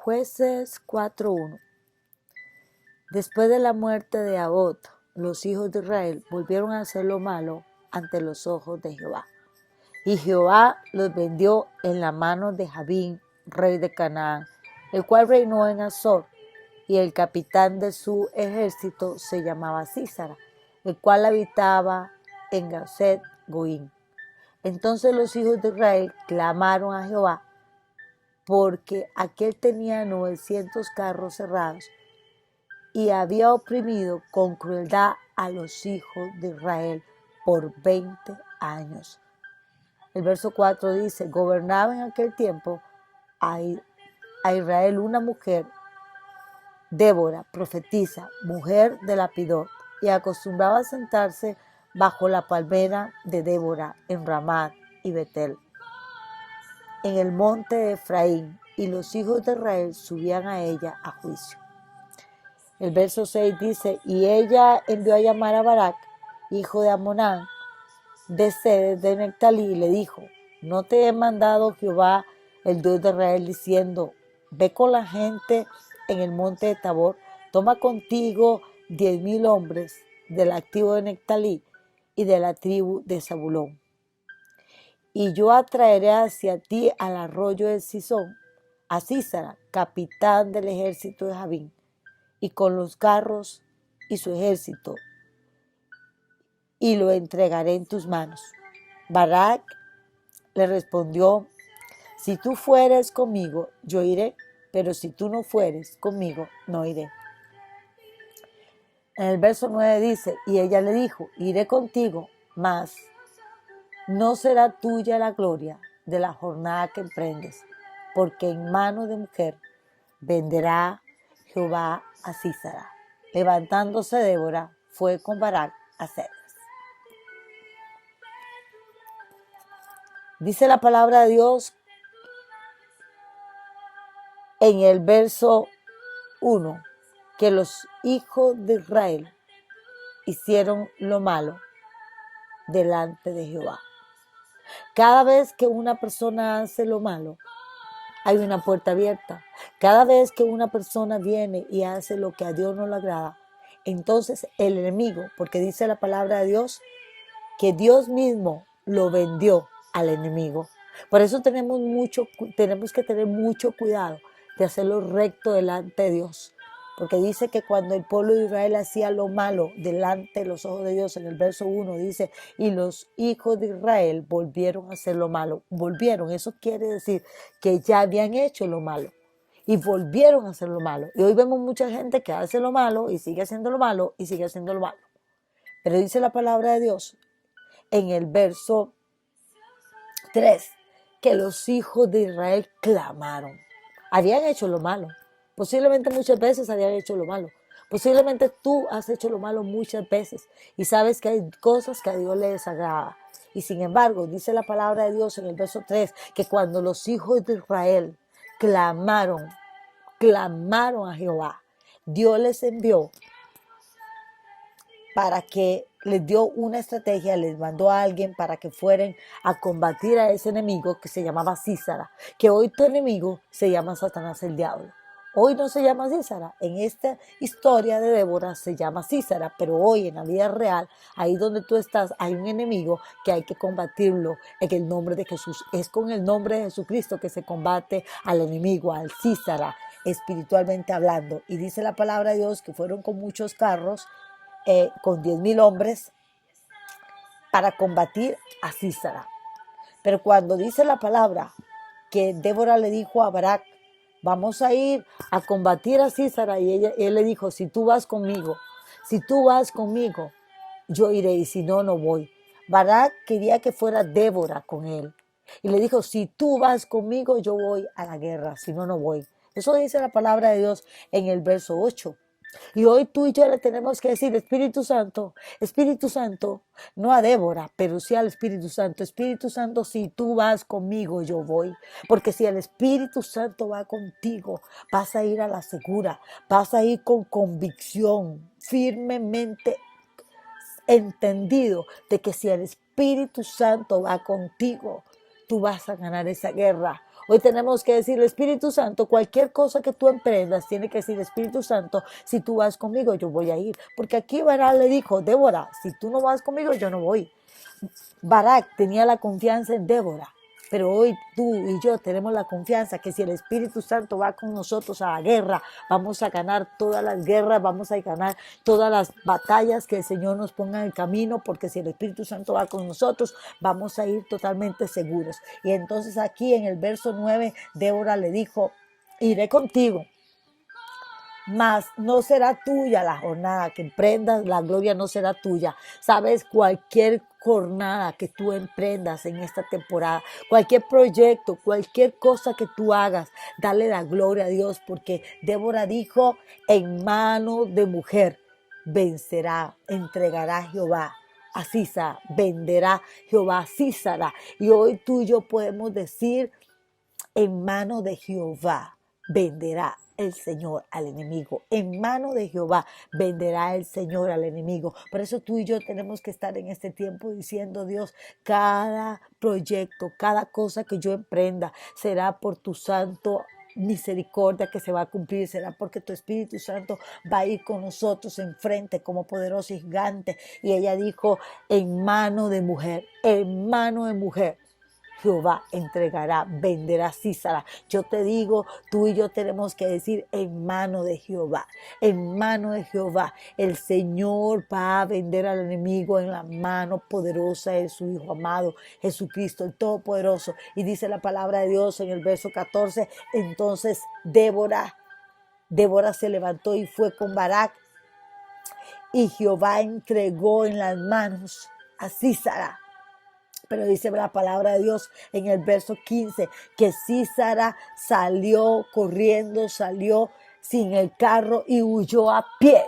Jueces 4:1. Después de la muerte de Ahab, los hijos de Israel volvieron a hacer lo malo ante los ojos de Jehová. Y Jehová los vendió en la mano de Jabín, rey de Canaán, el cual reinó en Azor, y el capitán de su ejército se llamaba Sísara, el cual habitaba en Gaset Goín. Entonces los hijos de Israel clamaron a Jehová, porque aquel tenía 900 carros cerrados y había oprimido con crueldad a los hijos de Israel por 20 años. El verso 4 dice: gobernaba en aquel tiempo a Israel una mujer, Débora, profetisa, mujer de Lapidot, y acostumbraba a sentarse bajo la palmera de Débora en Ramá y Betel, en el monte de Efraín, y los hijos de Israel subían a ella a juicio. El verso 6 dice: y ella envió a llamar a Barak, hijo de Amonán, de Sedes de Nectalí, y le dijo: ¿no te he mandado Jehová, el Dios de Israel, diciendo: ve con la gente en el monte de Tabor, toma contigo 10,000 hombres del activo de Nectalí y de la tribu de Zabulón? Y yo atraeré hacia ti al arroyo de Sison a Sísara, capitán del ejército de Jabín, y con los carros y su ejército, y lo entregaré en tus manos. Barak le respondió: si tú fueres conmigo, yo iré, pero si tú no fueres conmigo, no iré. En el verso 9 dice: y ella le dijo: iré contigo, mas no será tuya la gloria de la jornada que emprendes, porque en mano de mujer venderá Jehová a Sísara. Levantándose Débora, fue con Barak a Sedes. Dice la palabra de Dios en el verso 1 que los hijos de Israel hicieron lo malo delante de Jehová. Cada vez que una persona hace lo malo, hay una puerta abierta. Cada vez que una persona viene y hace lo que a Dios no le agrada, entonces el enemigo, porque dice la palabra de Dios que Dios mismo lo vendió al enemigo. Por eso tenemos que tener mucho cuidado de hacerlo recto delante de Dios. Porque dice que cuando el pueblo de Israel hacía lo malo delante de los ojos de Dios, en el verso 1 dice: y los hijos de Israel volvieron a hacer lo malo. Volvieron, eso quiere decir que ya habían hecho lo malo y volvieron a hacer lo malo. Y hoy vemos mucha gente que hace lo malo y sigue haciendo lo malo y sigue haciendo lo malo. Pero dice la palabra de Dios en el verso 3 que los hijos de Israel clamaron. Habían hecho lo malo. Posiblemente muchas veces habían hecho lo malo. Posiblemente tú has hecho lo malo muchas veces y sabes que hay cosas que a Dios le desagrada. Y sin embargo, dice la palabra de Dios en el verso 3 que cuando los hijos de Israel clamaron a Jehová, Dios les envió para que les dio una estrategia, les mandó a alguien para que fueran a combatir a ese enemigo que se llamaba Sísara, que hoy tu enemigo se llama Satanás el diablo. Hoy no se llama Sísara, en esta historia de Débora se llama Sísara, pero hoy en la vida real, ahí donde tú estás, hay un enemigo que hay que combatirlo en el nombre de Jesús. Es con el nombre de Jesucristo que se combate al enemigo, al Sísara, espiritualmente hablando. Y dice la palabra de Dios que fueron con muchos carros, con 10,000 hombres para combatir a Sísara. Pero cuando dice la palabra que Débora le dijo a Barak: vamos a ir a combatir a Sísara, y él le dijo: si tú vas conmigo, yo iré, y si no, no voy. Barak quería que fuera Débora con él y le dijo: si tú vas conmigo, yo voy a la guerra, si no, no voy. Eso dice la palabra de Dios en el verso 8. Y hoy tú y yo le tenemos que decir: Espíritu Santo, no a Débora, pero sí al Espíritu Santo, si tú vas conmigo, yo voy. Porque si el Espíritu Santo va contigo, vas a ir a la segura, vas a ir con convicción, firmemente entendido de que si el Espíritu Santo va contigo, tú vas a ganar esa guerra. Hoy tenemos que decir, Espíritu Santo, cualquier cosa que tú emprendas, tiene que decir, Espíritu Santo, si tú vas conmigo, yo voy a ir. Porque aquí Barak le dijo, Débora, si tú no vas conmigo, yo no voy. Barak tenía la confianza en Débora. Pero hoy tú y yo tenemos la confianza que si el Espíritu Santo va con nosotros a la guerra, vamos a ganar todas las guerras, vamos a ganar todas las batallas que el Señor nos ponga en el camino, porque si el Espíritu Santo va con nosotros, vamos a ir totalmente seguros. Y entonces aquí en el verso 9, Débora le dijo, iré contigo, mas no será tuya la jornada que emprendas, la gloria no será tuya. Sabes, cualquier jornada que tú emprendas en esta temporada, cualquier proyecto, cualquier cosa que tú hagas, dale la gloria a Dios, porque Débora dijo, en mano de mujer vencerá, entregará Jehová a Sísara, venderá Jehová a Sísara. Y hoy tú y yo podemos decir, en mano de Jehová venderá el Señor al enemigo. En mano de Jehová venderá el Señor al enemigo. Por eso tú y yo tenemos que estar en este tiempo diciendo, Dios, cada proyecto, cada cosa que yo emprenda será por tu santo misericordia que se va a cumplir, será porque tu Espíritu Santo va a ir con nosotros enfrente como poderoso gigante. Y ella dijo, en mano de mujer, en mano de mujer, Jehová entregará, venderá Sísara. Yo te digo, tú y yo tenemos que decir en mano de Jehová, en mano de Jehová. El Señor va a vender al enemigo en la mano poderosa de su Hijo amado, Jesucristo, el Todopoderoso. Y dice la palabra de Dios en el verso 14, entonces Débora se levantó y fue con Barak, y Jehová entregó en las manos a Sísara. Pero dice la palabra de Dios en el verso 15 que Sísara salió corriendo, salió sin el carro y huyó a pie.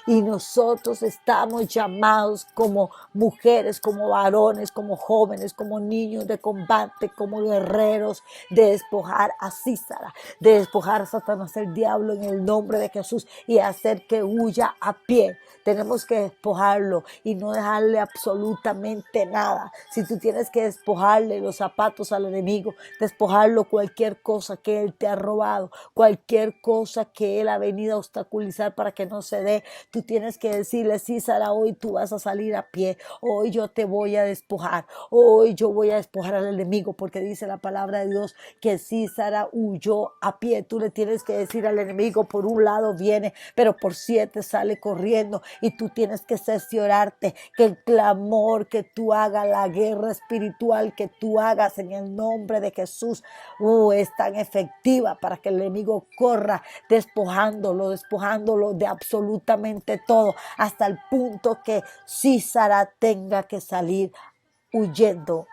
Y nosotros estamos llamados como mujeres, como varones, como jóvenes, como niños de combate, como guerreros, de despojar a Sísara, de despojar a Satanás, el diablo, en el nombre de Jesús, y hacer que huya a pie. Tenemos que despojarlo y no dejarle absolutamente nada. Si tú tienes que despojarle los zapatos al enemigo, despojarlo cualquier cosa que él te ha robado, cualquier cosa que él ha venido a obstaculizar para que no se dé, tú tienes que decirle, Sísara, hoy tú vas a salir a pie, hoy yo te voy a despojar, hoy yo voy a despojar al enemigo, porque dice la palabra de Dios que Sísara huyó a pie. Tú le tienes que decir al enemigo, por un lado viene, pero por 7 sale corriendo, y tú tienes que cerciorarte que el clamor que tú hagas, la guerra espiritual que tú hagas en el nombre de Jesús, es tan efectiva para que el enemigo corra despojándolo de absolutamente todo, hasta el punto que Sísara tenga que salir huyendo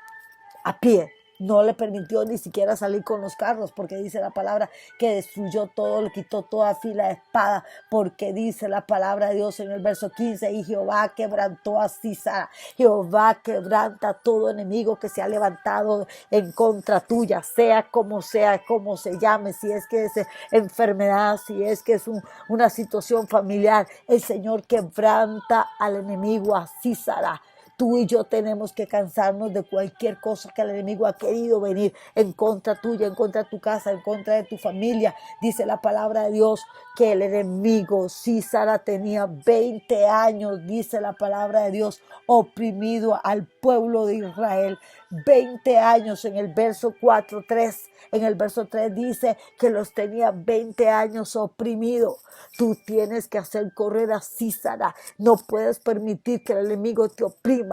a pie. No le permitió ni siquiera salir con los carros, porque dice la palabra que destruyó todo, le quitó toda fila de espada, porque dice la palabra de Dios en el verso 15, y Jehová quebrantó a Sísara. Jehová quebranta todo enemigo que se ha levantado en contra tuya, sea, como se llame, si es que es enfermedad, si es que es una situación familiar, el Señor quebranta al enemigo, a Sísara. Tú y yo tenemos que cansarnos de cualquier cosa que el enemigo ha querido venir en contra tuya, en contra de tu casa, en contra de tu familia. Dice la palabra de Dios que el enemigo, Sísara, tenía 20 años, dice la palabra de Dios, oprimido al pueblo de Israel. 20 años en el verso 4:3. En el verso 3 dice que los tenía 20 años oprimido. Tú tienes que hacer correr a Sísara. No puedes permitir que el enemigo te oprima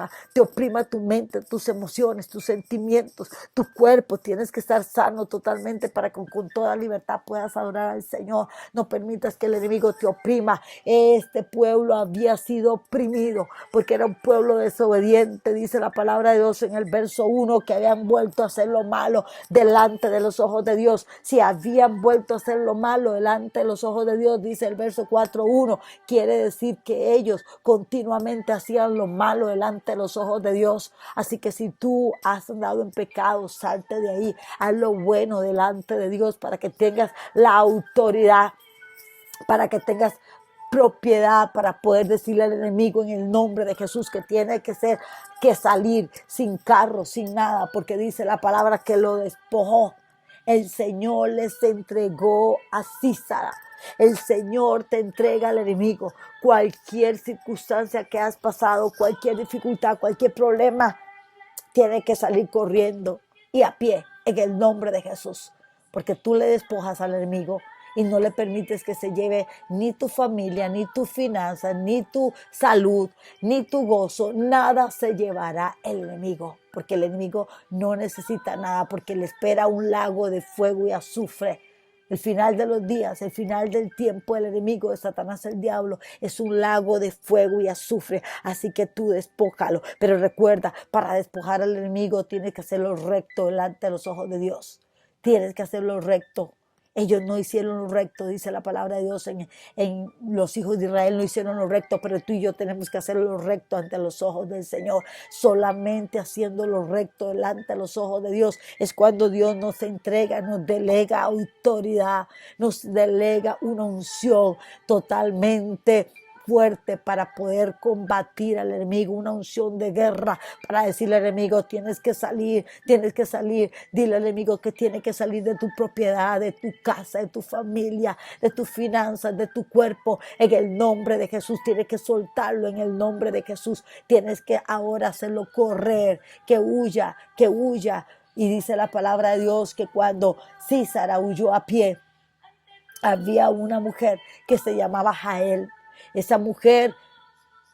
tu mente, tus emociones, tus sentimientos, tu cuerpo. Tienes que estar sano totalmente para que con toda libertad puedas adorar al Señor. No permitas que el enemigo te oprima. Este pueblo había sido oprimido porque era un pueblo desobediente, dice la palabra de Dios en el verso 1, que habían vuelto a hacer lo malo delante de los ojos de Dios. Si habían vuelto a hacer lo malo delante de los ojos de Dios, dice el verso 4:1, quiere decir que ellos continuamente hacían lo malo delante de los ojos de Dios. Así que si tú has andado en pecado, salte de ahí, haz lo bueno delante de Dios para que tengas la autoridad, para que tengas propiedad para poder decirle al enemigo en el nombre de Jesús que tiene que salir sin carro, sin nada, porque dice la palabra que lo despojó El Señor les entregó a Sísara. El Señor te entrega al enemigo. Cualquier circunstancia que has pasado, cualquier dificultad, cualquier problema, tiene que salir corriendo y a pie en el nombre de Jesús. Porque tú le despojas al enemigo y no le permites que se lleve ni tu familia, ni tu finanzas, ni tu salud, ni tu gozo. Nada se llevará el enemigo, porque el enemigo no necesita nada, porque le espera un lago de fuego y azufre. El final de los días, el final del tiempo, el enemigo de Satanás, el diablo, es un lago de fuego y azufre. Así que tú despójalo. Pero recuerda, para despojar al enemigo tienes que hacerlo recto delante de los ojos de Dios. Tienes que hacerlo recto. Ellos no hicieron lo recto, dice la palabra de Dios en los hijos de Israel no hicieron lo recto, pero tú y yo tenemos que hacerlo lo recto ante los ojos del Señor. Solamente haciendo lo recto delante de los ojos de Dios es cuando Dios nos entrega, nos delega autoridad, nos delega una unción totalmente fuerte para poder combatir al enemigo, una unción de guerra para decirle al enemigo, tienes que salir, dile al enemigo que tiene que salir de tu propiedad, de tu casa, de tu familia, de tus finanzas, de tu cuerpo, en el nombre de Jesús, tienes que soltarlo en el nombre de Jesús, tienes que ahora hacerlo correr, que huya, y dice la palabra de Dios que cuando Sísara huyó a pie, había una mujer que se llamaba Jael. Esa mujer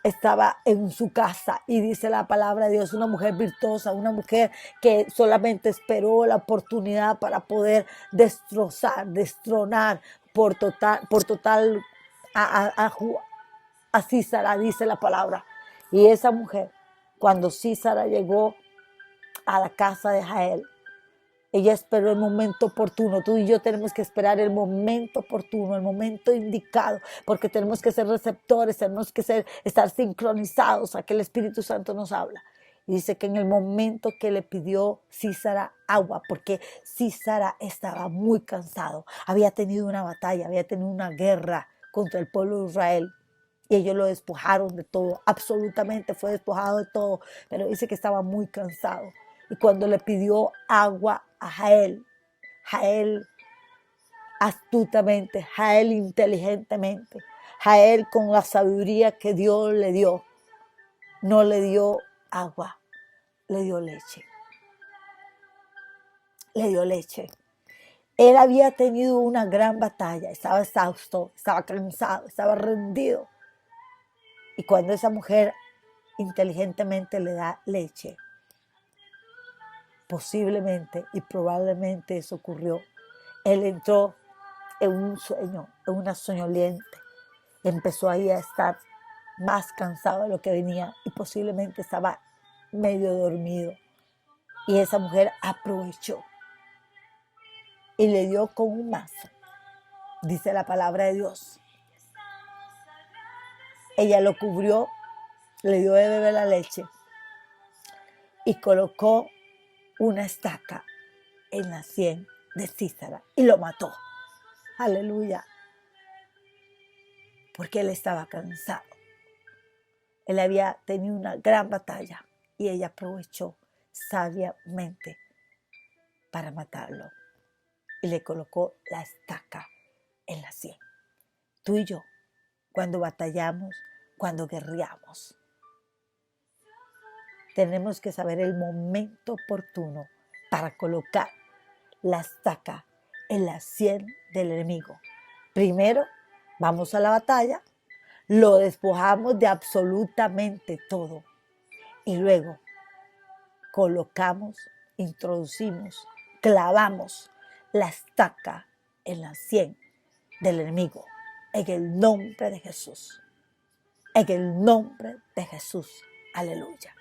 estaba en su casa y dice la palabra de Dios, una mujer virtuosa, una mujer que solamente esperó la oportunidad para poder destronar por total a Sísara, dice la palabra. Y esa mujer, cuando Sísara llegó a la casa de Jael, ella esperó el momento oportuno. Tú y yo tenemos que esperar el momento oportuno, el momento indicado, porque tenemos que ser receptores, tenemos que estar sincronizados a que el Espíritu Santo nos habla. Y dice que en el momento que le pidió Sísara agua, porque Sísara estaba muy cansado, había tenido una batalla, había tenido una guerra contra el pueblo de Israel. Y ellos lo despojaron de todo, absolutamente fue despojado de todo, pero dice que estaba muy cansado. Y cuando le pidió agua a Jael astutamente, Jael inteligentemente, Jael con la sabiduría que Dios le dio, no le dio agua, le dio leche. Le dio leche. Él había tenido una gran batalla, estaba exhausto, estaba cansado, estaba rendido. Y cuando esa mujer inteligentemente le da leche, posiblemente y probablemente eso ocurrió. Él entró en un sueño, en una soñoliente. Empezó ahí a estar más cansado de lo que venía y posiblemente estaba medio dormido. Y esa mujer aprovechó y le dio con un mazo, dice la palabra de Dios. Ella lo cubrió, le dio de beber la leche y colocó una estaca en la sien de Sísara y lo mató. Aleluya. Porque él estaba cansado. Él había tenido una gran batalla y ella aprovechó sabiamente para matarlo y le colocó la estaca en la sien. Tú y yo, cuando batallamos, cuando guerreamos, tenemos que saber el momento oportuno para colocar la estaca en la sien del enemigo. Primero, vamos a la batalla, lo despojamos de absolutamente todo y luego colocamos, introducimos, clavamos la estaca en la sien del enemigo en el nombre de Jesús. En el nombre de Jesús. Aleluya.